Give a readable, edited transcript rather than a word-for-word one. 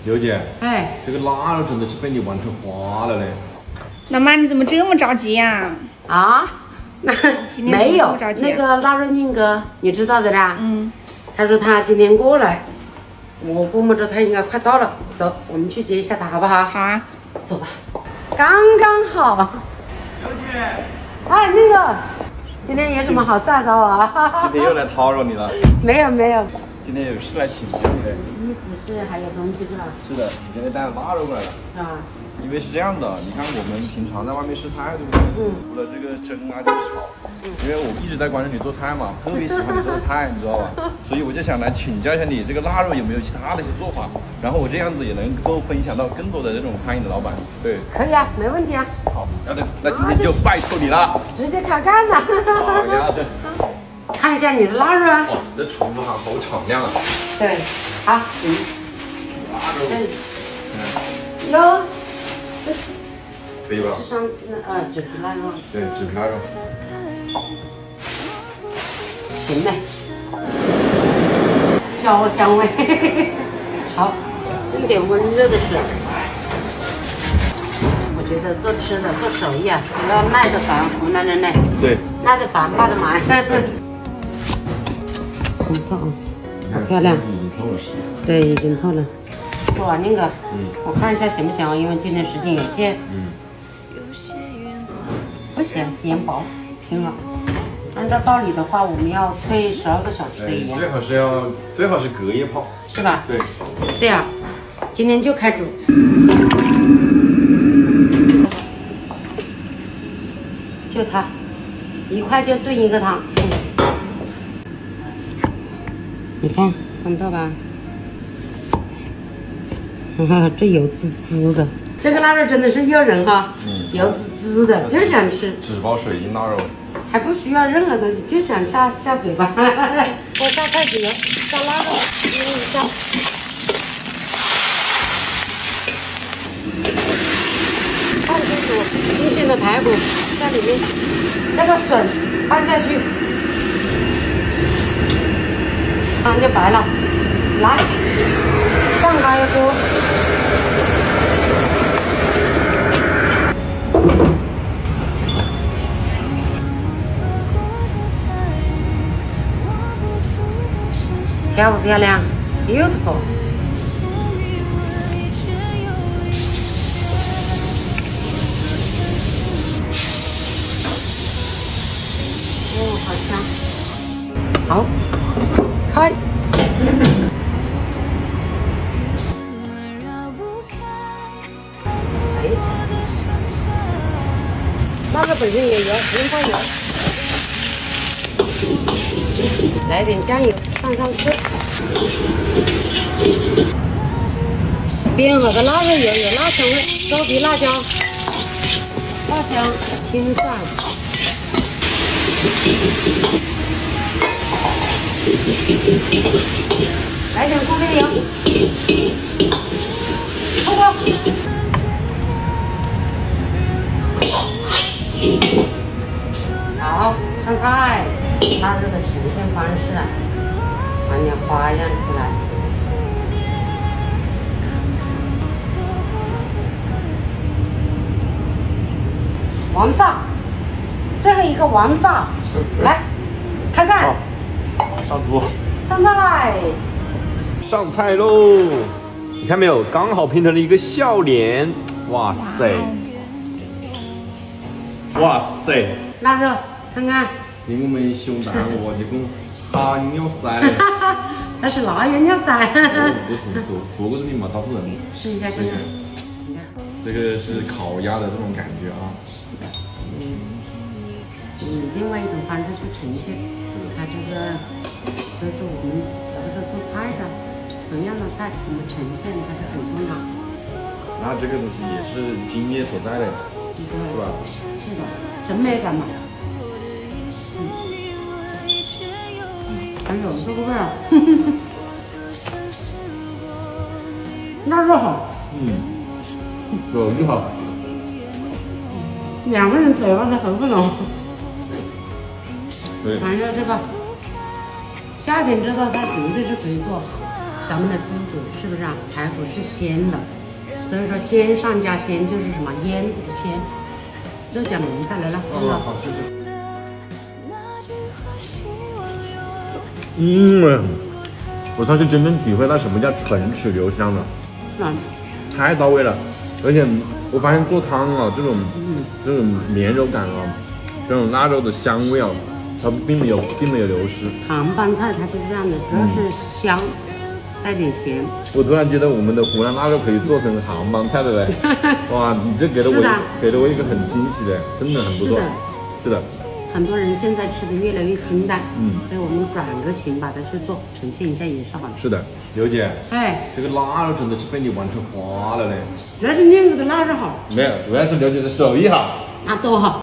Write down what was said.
刘姐，哎，这个腊肉真的是被你玩成花了嘞！老妈，你怎么这么着急呀？啊，那今天没有这么着急那个腊肉宁哥，你知道的啦。嗯，他说他今天过来，我估摸着他应该快到了。走，我们去接一下他，好不好？好啊。走吧，刚刚好。刘姐，哎，那个，今天有什么好撒招啊？今天又来叨扰你了。没有没有，今天有事来请教你的。意思是还有东西是吧？是的，你今天带了腊肉过来了。是吧？因为是这样的，你看我们平常在外面吃菜，对不对？除了这个蒸啊，就是炒。因为我一直在关注你做菜嘛，特别喜欢你做的菜，你知道吧？所以我就想来请教一下你，这个腊肉有没有其他的一些做法？然后我这样子也能够分享到更多的这种餐饮的老板。对，可以啊，没问题啊，好，要得，那今天就拜托你了。直接开干了。好呀的。看一下你的腊肉啊。哇，这厨房好敞亮啊！对，好，腊肉，有。可以吧？是上次纸皮腊肉。对，纸皮腊肉。行嘞，焦香味。好，用点温热的水。我觉得做吃的、做手艺啊，除了耐得烦湖南人呢，对，耐得烦怕得忙。很透啊，好漂亮。已经透了。对，已经透了。做完那个，嗯，我看一下行不行，因为今天时间有限。嗯。不行，盐薄，挺好。按照道理的话，我们要退12个小时的盐，最好是隔夜泡。是吧？对。这样，今天就开煮。就它，1块就炖1个汤。你看，看到吧？这油滋滋的，这个腊肉真的是诱人哈，油滋滋的，就想吃。纸包水晶腊肉。还不需要任何东西，就想下嘴巴。我下菜籽油，下腊肉，腌一下。看清楚，新鲜的排骨在里面，那个笋放下去，汤就白了。来，上高油锅。漂不漂亮 ？Beautiful。哦，好香。好，开。哎，腊肉本身也油，不用放油。来点酱油放上去，煸好的腊肉油有辣香味，收皮辣椒、辣椒、青蒜，来点锅边油，扣锅。好，上菜。腊肉的呈现方式啊，把点花样出来。王炸，最后一个王炸，来，开干。上桌。上菜。上菜喽！你看没有？刚好拼成了一个笑脸。哇塞！哇塞！腊肉，看看。你我们熊大我就讲哈尿塞，那是腊肉尿塞。不是做过的你嘛，找出人。试一下看看，你看，这个是烤鸭的这种感觉啊。以另外一种方式去呈现，它这个，所以说我们有的时候做菜的，同样的菜怎么呈现还是很重要。那这个东西也是经验所在的，是吧？是的，审美感嘛。还有这个味儿，腊肉好，肉好。2个人嘴巴是合不拢。对。还有这个，夏天这道菜绝对是可以做，咱们的猪肚是不是啊？排骨是鲜的，所以说鲜上加鲜就是什么腌不鲜，这叫蒙菜来了，看到？好吃。我上次真正体会到什么叫唇齿留香了，太到位了。而且我发现做汤啊，这种绵柔感啊，这种腊肉的香味啊，它并没有流失。杭帮菜它就是这样的，主要是香，带点咸。我突然觉得我们的湖南腊肉可以做成杭帮菜的嘞！哇，你这给了我一个很惊喜的，真的很不错。是的。很多人现在吃的越来越清淡，所以我们转个型把它去做，呈现一下也是好的。是的，刘姐，哎，这个腊肉真的是被你完全花了嘞！主要是念我的腊肉好，没有，主要是刘姐的手艺好。那都好。